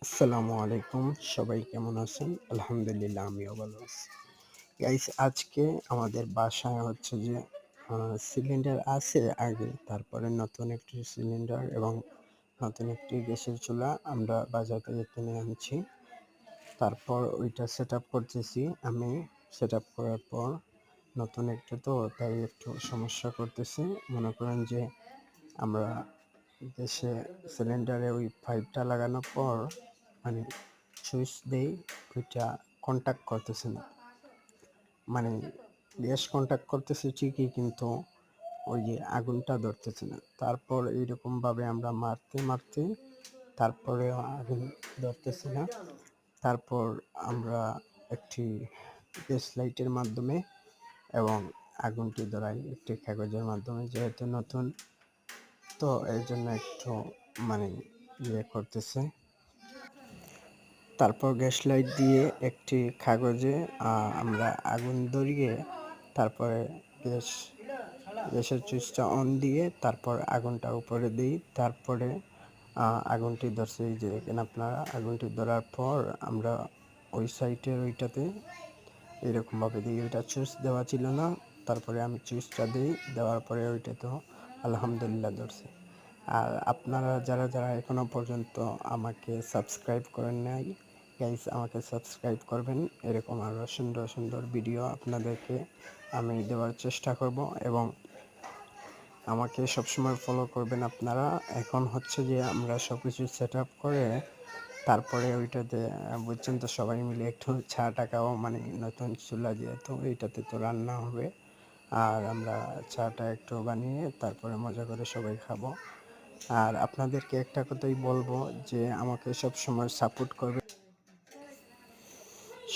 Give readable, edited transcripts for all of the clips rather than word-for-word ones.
আসসালামু আলাইকুম। সবাই কেমন আছেন? আলহামদুলিল্লাহ আমিও ভালো আছি। গাইস আজকে আমাদের বাসায় হচ্ছে যে আ সিলিন্ডার আছে আগে, তারপরে নতুন একটি সিলিন্ডার এবং নতুন একটি গ্যাসের চুলা আমরা বাজার থেকে কিনে আনছি। তারপর ওইটা সেটআপ করতেছি। আমি সেটআপ করার পর নতুন একটা তো তাই একটু সমস্যা করতেছে। মনে করেন যে আমরা গ্যাসে সিলিন্ডারে ওই পাইপটা লাগানোর পর মানে সুইচ দেই, ওইটা কন্টাক্ট করতেছে না। মানে গ্যাস কন্টাক্ট করতেছে ঠিকই, কিন্তু ওই যে আগুনটা ধরতেছে না। তারপর এইরকমভাবে আমরা মারতে তারপরেও আগুন ধরতেছে না। তারপর আমরা একটি গ্যাস লাইটের মাধ্যমে এবং আগুনটি ধরাই একটি কাগজের মাধ্যমে। যেহেতু নতুন, তো এইজন্য একটু মানে করতেছে। তারপর গ্যাস লাইট দিয়ে একটি কাগজে আমরা আগুন ধরিয়ে তারপরে গ্যাস গ্যাসের সুইচটা অন দিয়ে তারপর আগুনটা উপরে দিই। তারপরে আগুনটি ধরছে, এই যে দেখেন আপনারা। আগুনটি ধরার পর আমরা ওই সাইডের ওইটাতে এরকমভাবে দিই। ওইটা সুইচ দেওয়া ছিল না, তারপরে আমি সুইচটা দিই। দেওয়ার পরে ওইটা তো আলহামদুলিল্লাহ ধরছে। আর আপনারা যারা এখনো পর্যন্ত আমাকে সাবস্ক্রাইব করেন নাই, গাইস আমাকে সাবস্ক্রাইব করবেন। এরকম আরও সুন্দর সুন্দর ভিডিও আপনাদেরকে আমি দেওয়ার চেষ্টা করব এবং আমাকে সবসময় ফলো করবেন আপনারা। এখন হচ্ছে যে আমরা সব কিছু সেট আপ করে তারপরে ওইটাতে বুঝছেন তো, সবাই মিলে একটু চাটা খাওয়া, মানে নতুন চুলা যেহেতু এইটাতে তো রান্না হবে। আর আমরা চাটা একটু বানিয়ে তারপরে মজা করে সবাই খাবো। আর আপনাদেরকে একটা কথাই বলবো যে আমাকে সবসময় সাপোর্ট করবেন,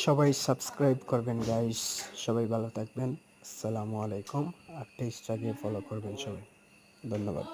সবাই সাবস্ক্রাইব করবেন গাইস। সবাই ভালো থাকবেন। আসসালামু আলাইকুম। আর পেজটাকে ফলো করবেন সবাই। ধন্যবাদ।